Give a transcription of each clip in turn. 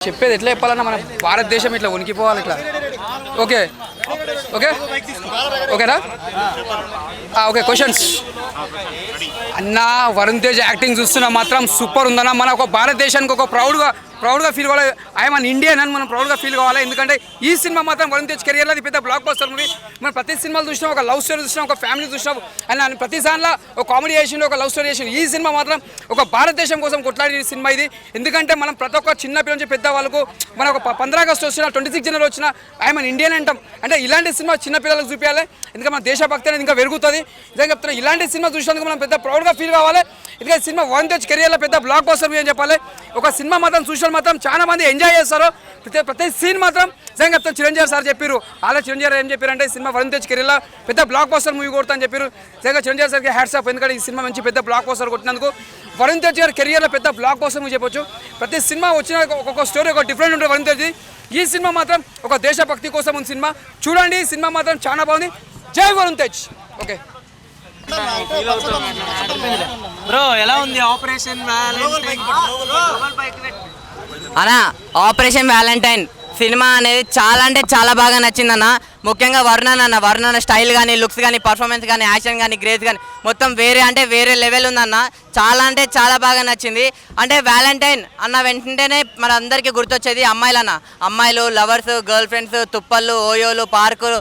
చెప్పేది ఎట్లా చెప్పాలన్నా మన భారతదేశం ఇట్లా ఉనికిపోవాలి ఇట్లా. ఓకే ఓకే ఓకేనా? ఓకే, క్వశ్చన్స్ అన్న. వరుణ్ తేజ్ యాక్టింగ్ చూస్తున్నా మాత్రం సూపర్ ఉందన్న. మన ఒక భారతదేశానికి ఒక ప్రౌడ్గా ఫీల్ కావాలి. ఐఎమ్ అన్ ఇండియన్ అని మనం ప్రౌడ్గా ఫీల్ కావాలి. ఎందుకంటే ఈ సినిమా మాత్రం వరుణ్ తేజ్ కెరియర్లో అది పెద్ద బ్లాక్ బస్టర్ మూవీ. మనం ప్రతి సినిమాలు చూసినాం, ఒక లవ్ స్టోరీ చూసినాం, ఒక ఫ్యామిలీ చూసినాం, అండ్ ప్రతి సార్లో ఒక కామెడీ చేసిండు, ఒక లవ్ స్టోరీ చేసిండు. ఈ సినిమా మాత్రం ఒక భారతదేశం కోసం కొట్లాడిన సినిమా ఇది. ఎందుకంటే మనం ప్రతి ఒక్క చిన్న పిల్లల నుంచి పెద్ద వాళ్ళకు మన ఒక 15 ఆగస్టు వచ్చినా 26 జనవరి వచ్చినా ఐఎమ్ అన్ ఇండియన్ అంటాం. అంటే ఇలాంటి సినిమా చిన్న పిల్లలకు చూపించాలి. ఎందుకంటే మన దేశభక్తి అనేది ఇంకా పెరుగుతుంది. నిజంగా చెప్తున్నా, ఇలాంటి సినిమా చూసినందుకు మనం పెద్ద ప్రౌడ్గా ఫీల్ కావాలి. ఎందుకంటే సినిమా వరుణ్ తేజ్ కెరియర్లో పెద్ద బ్లాక్ బస్టర్ అని చెప్పాలి. ఒక సినిమా మాత్రం చూసిన మాత్రం చాలా మంది ఎంజాయ్ చేస్తారు. ప్రతి సీన్ మాత్రం నిజంగా చెప్తాను. చిరంజీవి సార్ చెప్పారు, అలా చిరంజీవి ఏం చెప్పారంటే సినిమా వరుణ్ తేజ్ కెరియర్లో పెద్ద బ్లాక్ బస్టర్ మూవీ కొడతా అని చెప్పారు. నిజంగా చిరంజీవి సార్కి హ్యాట్స్ ఆఫ్. ఎందుకంటే ఈ సినిమా మంచి పెద్ద బ్లాక్ బస్టర్ కొట్టినందుకు. వరుణ్ తేజ్ గారి కెరియర్లో పెద్ద బ్లాక్ బస్టర్ మూవీ చెప్పొచ్చు. ప్రతి సినిమా వచ్చిన ఒక్కొక్క స్టోరీ ఒక డిఫరెంట్ ఉంటుంది వరుణ్ తేజ్. ఈ సినిమా మాత్రం ఒక దేశభక్తి కోసం ఉన్న సినిమా. చూడండి, ఈ సినిమా మాత్రం చాలా బాగుంది. జై వరుణ్ తేజ్. ఓకే బ్రో, ఎలా ఉంది ఆపరేషన్ వ్యాలంటైన్? అన్న, ఆపరేషన్ వ్యాలంటైన్ సినిమా అనేది చాలా అంటే చాలా బాగా నచ్చిందన్న. ముఖ్యంగా వరుణ్ స్టైల్ కానీ, లుక్స్ కానీ, పర్ఫార్మెన్స్ కానీ, యాక్షన్ కానీ, గ్రేస్ కానీ మొత్తం వేరే లెవెల్ ఉందన్న. చాలా అంటే చాలా బాగా నచ్చింది. అంటే వ్యాలంటైన్ అన్న వెంటనే మన అందరికీ గుర్తొచ్చేది అమ్మాయిలు, లవర్స్, గర్ల్ ఫ్రెండ్స్, తుప్పళ్ళు, ఓయోలు, పార్కులు,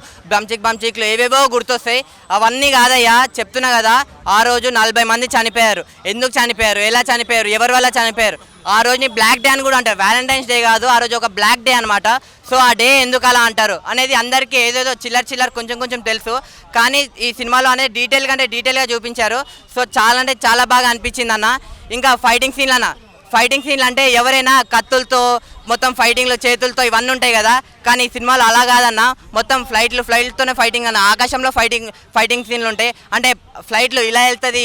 బంచిక్లు ఏవేవో గుర్తొస్తాయి. అవన్నీ కాదయ్యా, చెప్తున్నా కదా. ఆ రోజు 40 మంది చనిపోయారు. ఎందుకు చనిపోయారు, ఎలా చనిపోయారు, ఎవరి వల్ల చనిపోయారు? ఆ రోజుని బ్లాక్ డే అని కూడా అంటారు. వ్యాలంటైన్స్ డే కాదు, ఆ రోజు ఒక బ్లాక్ డే అనమాట. సో ఆ డే ఎందుకు అలా అంటారు అనేది అందరికీ ఏదేదో చిల్లర కొంచెం తెలుసు. కానీ ఈ సినిమాలో అనేది డీటెయిల్గా చూపించారు. సో చాలా అంటే చాలా బాగా అనిపించింది అన్న. ఇంకా ఫైటింగ్ సీన్లు అంటే ఎవరైనా కత్తులతో మొత్తం ఫైటింగ్లు, చేతులతో ఇవన్నీ ఉంటాయి కదా. కానీ ఈ సినిమాలో అలా కాదన్న. మొత్తం ఫ్లైట్లతోనే ఫైటింగ్ అన్న. ఆకాశంలో ఫైటింగ్ సీన్లు ఉంటాయి. అంటే ఫ్లైట్లు ఇలా వెళ్తుంది,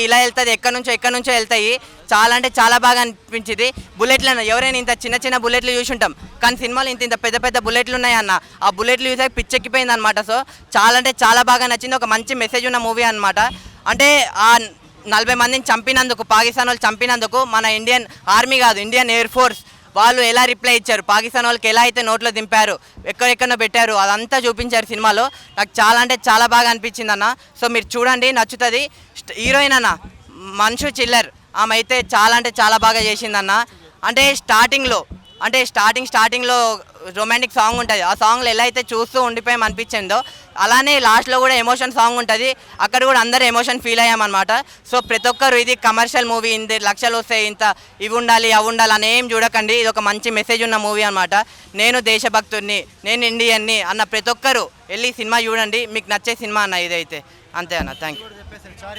ఎక్కడి నుంచో వెళ్తాయి. చాలా అంటే చాలా బాగా అనిపించింది. బుల్లెట్లను ఎవరైనా ఇంత చిన్న బుల్లెట్లు చూసి ఉంటాం, కానీ సినిమాలో ఇంత పెద్ద బుల్లెట్లు ఉన్నాయన్న. ఆ బుల్లెట్లు చూసే పిచ్చెక్కిపోయింది అనమాట. సో చాలా అంటే చాలా బాగా నచ్చింది. ఒక మంచి మెసేజ్ ఉన్న మూవీ అనమాట. అంటే ఆ 40 మందిని పాకిస్తాన్ వాళ్ళు చంపినందుకు మన ఇండియన్ ఆర్మీ కాదు, ఇండియన్ ఎయిర్ ఫోర్స్ వాళ్ళు ఎలా రిప్లై ఇచ్చారు, పాకిస్తాన్ వాళ్ళకి ఎలా అయితే నోట్లో దింపారు, ఎక్కడెక్కడో పెట్టారు, అదంతా చూపించారు సినిమాలో. నాకు చాలా అంటే చాలా బాగా అనిపించింది అన్న. సో మీరు చూడండి, నచ్చుతుంది. హీరోయిన్ అన్న మన్షు చిల్లర్, ఆమె అయితే చాలా అంటే చాలా బాగా చేసిందన్న. అంటే స్టార్టింగ్లో రొమాంటిక్ సాంగ్ ఉంటుంది. ఆ సాంగ్లో ఎలా అయితే చూస్తూ ఉండిపోయాం అనిపించిందో, అలానే లాస్ట్లో కూడా ఎమోషన్ సాంగ్ ఉంటుంది. అక్కడ కూడా అందరూ ఎమోషన్ ఫీల్ అయ్యామన్నమాట. సో ప్రతి ఒక్కరు ఇది కమర్షియల్ మూవీ, ఇంత లక్షలు వస్తాయి, ఇంత ఇవి ఉండాలి అవి ఉండాలి అని ఏం చూడకండి. ఇది ఒక మంచి మెసేజ్ ఉన్న మూవీ అనమాట. నేను దేశభక్తుడిని, నేను ఇండియన్ని అన్న ప్రతి ఒక్కరు వెళ్ళి సినిమా చూడండి. మీకు నచ్చే సినిమా అన్న ఇదైతే. అంతే అన్న. Thank you.